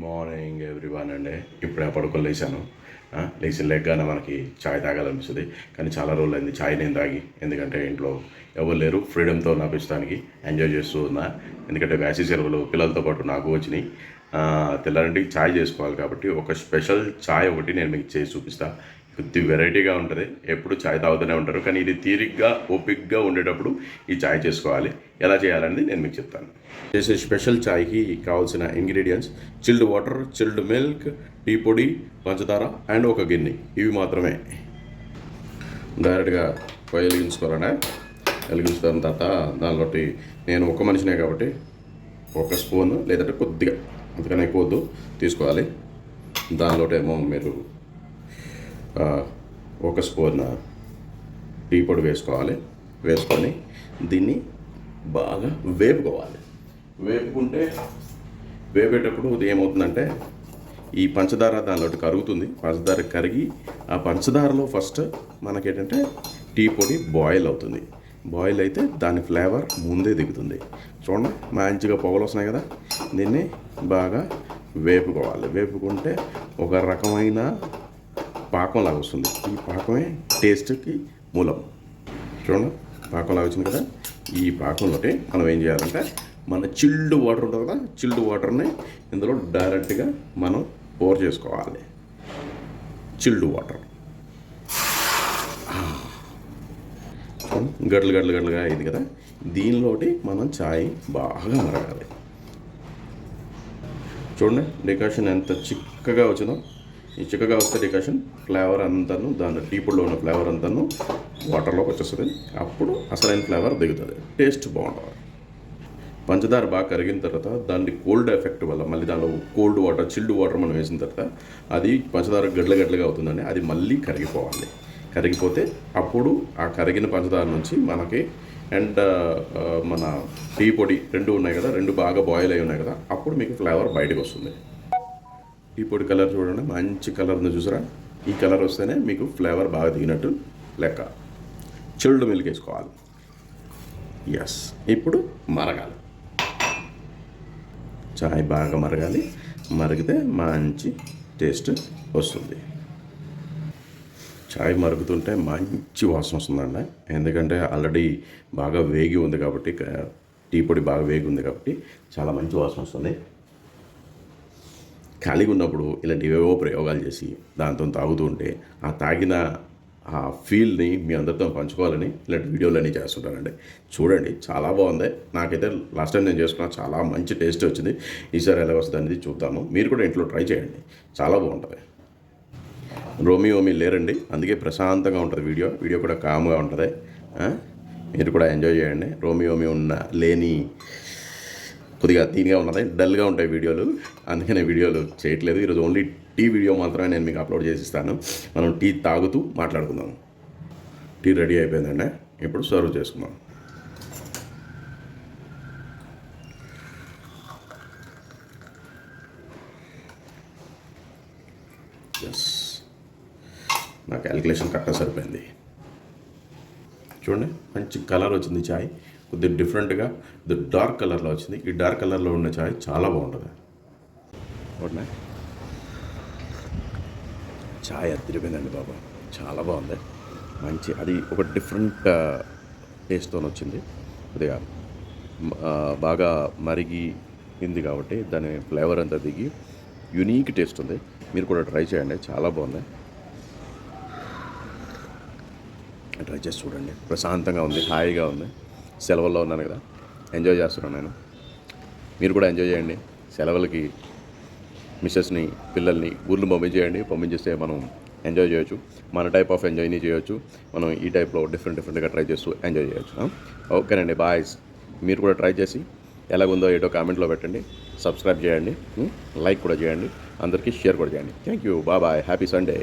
Morning everyone అండి. ఇప్పుడే పడుకొని లేచాను. లేచి లేగ్గానే మనకి ఛాయ్ తాగాలనిపిస్తుంది. కానీ చాలా రోజులు అయింది ఛాయ్ నేను తాగి. ఎందుకంటే ఇంట్లో ఎవరు లేరు, ఫ్రీడమ్తో నా ఇష్టానికి ఎంజాయ్ చేస్తూ ఉన్నా. ఎందుకంటే వేసవి సెలవులు పిల్లలతో పాటు నాకు వచ్చినాయి. తెల్లారింటికి ఛాయ్ చేసుకోవాలి కాబట్టి ఒక స్పెషల్ ఛాయ్ ఒకటి నేను మీకు చేసి చూపిస్తాను. కొద్ది వెరైటీగా ఉంటుంది. ఎప్పుడు ఛాయ్ తాగుతూనే ఉంటారు, కానీ ఇది తీరిగ్గా ఓపిక్గా ఉండేటప్పుడు ఈ ఛాయ్ చేసుకోవాలి. ఎలా చేయాలనేది నేను మీకు చెప్తాను. చేసే స్పెషల్ ఛాయ్కి కావాల్సిన ingredients: chilled water, chilled milk, tea పొడి, పంచదార అండ్ ఒక గిన్నె. ఇవి మాత్రమే. డైరెక్ట్గా పొయ్యి వెలిగించుకోవాలనే. వెలిగించుకున్న తర్వాత దానిలోటి నేను ఒక మనిషినే కాబట్టి ఒక స్పూన్ లేదంటే కొద్దిగా, అంతకన్నా ఎక్కువ వద్దు, తీసుకోవాలి. దానిలోటేమో మీరు ఒక స్పూన్ టీ పొడి వేసుకోవాలి. వేసుకొని దీన్ని బాగా వేపుకోవాలి. వేపేటప్పుడు ఇది ఏమవుతుందంటే ఈ పంచదార దానిలోటి కరుగుతుంది. పంచదార కరిగి ఆ పంచదారలో ఫస్ట్ మనకేంటంటే టీ పొడి బాయిల్ అవుతుంది. బాయిల్ అయితే దాని ఫ్లేవర్ ముందే దిగుతుంది. చూడండి, మంచిగా పొగలు వస్తున్నాయి కదా. దీన్ని బాగా వేపుకోవాలి. వేపుకుంటే ఒక రకమైన పాకంలాగా వస్తుంది. ఈ పాకమే టేస్ట్కి మూలం. చూడండి, పాకంలాగా వచ్చింది కదా. ఈ పాకంలోనే మనం ఏం చేయాలంటే మన చిల్డ్ వాటర్ ఉంటుంది కదా, చిల్డ్ వాటర్ని ఇందులో డైరెక్ట్గా మనం పోర్ చేసుకోవాలి. చిల్డ్ వాటర్ గడ్డలుగా అయింది కదా. దీనిలోటి మనం ఛాయ్ బాగా మరగాలి. చూడండి, డికాషన్ ఎంత చిక్కగా వచ్చిందో. ఈ చిక్కగా వస్తే డికాషన్ ఫ్లేవర్ అంతాను, దాని టీ పొడిలో ఉన్న ఫ్లేవర్ అంతాను వాటర్లోకి వచ్చేస్తుంది. అప్పుడు అసలైన ఫ్లేవర్ దిగుతుంది, టేస్ట్ బాగుంటుంది. పంచదార బాగా కరిగిన తర్వాత దాన్ని కోల్డ్ ఎఫెక్ట్ వల్ల మళ్ళీ దానిలో కోల్డ్ వాటర్, చిల్డ్ వాటర్ మనం వేసిన తర్వాత అది పంచదార గడ్డలుగా అవుతుందండి. అది మళ్ళీ కరిగిపోవాలి. కరిగిపోతే అప్పుడు ఆ కరిగిన పంచదార నుంచి మనకి అండ్ మన టీ పొడి రెండు ఉన్నాయి కదా, రెండు బాగా బాయిల్ అయి ఉన్నాయి కదా, అప్పుడు మీకు ఫ్లేవర్ బయటకు వస్తుంది. టీ పొడి కలర్ చూడండి, మంచి కలర్ ఉంది చూసారా. ఈ కలర్ వస్తేనే మీకు ఫ్లేవర్ బాగా దిగినట్టు లెక్క. చిల్డ్ మిల్క్ వేసుకోవాలి. ఎస్, ఇప్పుడు మరగాలి. చాయ్ బాగా మరగాలి. మరిగితే మంచి టేస్ట్ వస్తుంది. చాయ్ మరుగుతుంటే మంచి వాసన వస్తుందండి. ఎందుకంటే ఆల్రెడీ బాగా వేగి ఉంది కాబట్టి, టీ పొడి బాగా వేగి ఉంది కాబట్టి చాలా మంచి వాసన వస్తుంది. ఖాళీగా ఉన్నప్పుడు ఇలాంటి ఏవేవో ప్రయోగాలు చేసి దాంతో తాగుతూ ఉంటే ఆ తాగిన ఆ ఫీల్ని మీ అందరితో పంచుకోవాలని ఇలాంటి వీడియోలన్నీ చేస్తుంటానండి. చూడండి, చాలా బాగుంది. నాకైతే లాస్ట్ టైం నేను చేసుకున్నా, చాలా మంచి టేస్ట్ వచ్చింది. ఈసారి ఎలా వస్తుంది అనేది చూద్దాము. మీరు కూడా ఇంట్లో ట్రై చేయండి, చాలా బాగుంటుంది. రోమియోమి లేరండి, అందుకే ప్రశాంతంగా ఉంటుంది. వీడియో కూడా కామ్గా ఉంటుంది. మీరు కూడా ఎంజాయ్ చేయండి. రోమియోమి లేని కొద్దిగా దీనిగా ఉన్నది, డల్గా ఉంటాయి వీడియోలు, అందుకనే వీడియోలు చేయట్లేదు. ఈరోజు ఓన్లీ టీ వీడియో మాత్రమే నేను మీకు అప్లోడ్ చేసిస్తాను. మనం టీ తాగుతూ మాట్లాడుకుందాం. టీ రెడీ అయిపోయిందండి, ఇప్పుడు సర్వ్ చేసుకుందాం. ఎస్, నా క్యాలిక్యులేషన్ కరెక్ట్గా సరిపోయింది. చూడండి, మంచి కలర్ వచ్చింది. చాయ్ కొద్దిగా డిఫరెంట్గా ఇది డార్క్ కలర్లో వచ్చింది. ఈ డార్క్ కలర్లో ఉన్న చాయ్ చాలా బాగుంటుంది. ఓకే, చాయ్ అదిరిపోయిందండి బాబా, చాలా బాగుంది. మంచి అది ఒక డిఫరెంట్ టేస్ట్తో వచ్చింది. కొద్దిగా బాగా మరిగింది కాబట్టి దాని ఫ్లేవర్ అంతా దిగి యునీక్ టేస్ట్ ఉంది. మీరు కూడా ట్రై చేయండి, చాలా బాగుంది. ట్రై చేసి చూడండి. ప్రశాంతంగా ఉంది, హాయిగా ఉంది. సెలవుల్లో ఉన్నాను కదా, ఎంజాయ్ చేస్తున్నాను నేను. మీరు కూడా ఎంజాయ్ చేయండి. సెలవులకి మిస్సెస్ని, పిల్లల్ని ఊర్లు పంపించేస్తే మనం ఎంజాయ్ చేయొచ్చు. మన టైప్ ఆఫ్ ఎంజాయ్ని చేయొచ్చు. మనం ఈ టైప్లో డిఫరెంట్గా ట్రై చేస్తూ ఎంజాయ్ చేయొచ్చు. ఓకేనండి, బాయ్స్. మీరు కూడా ట్రై చేసి ఎలాగుందో ఏటో కామెంట్లో పెట్టండి. సబ్స్క్రైబ్ చేయండి, లైక్ కూడా చేయండి, అందరికీ షేర్ కూడా చేయండి. Thank you, bye, happy Sunday.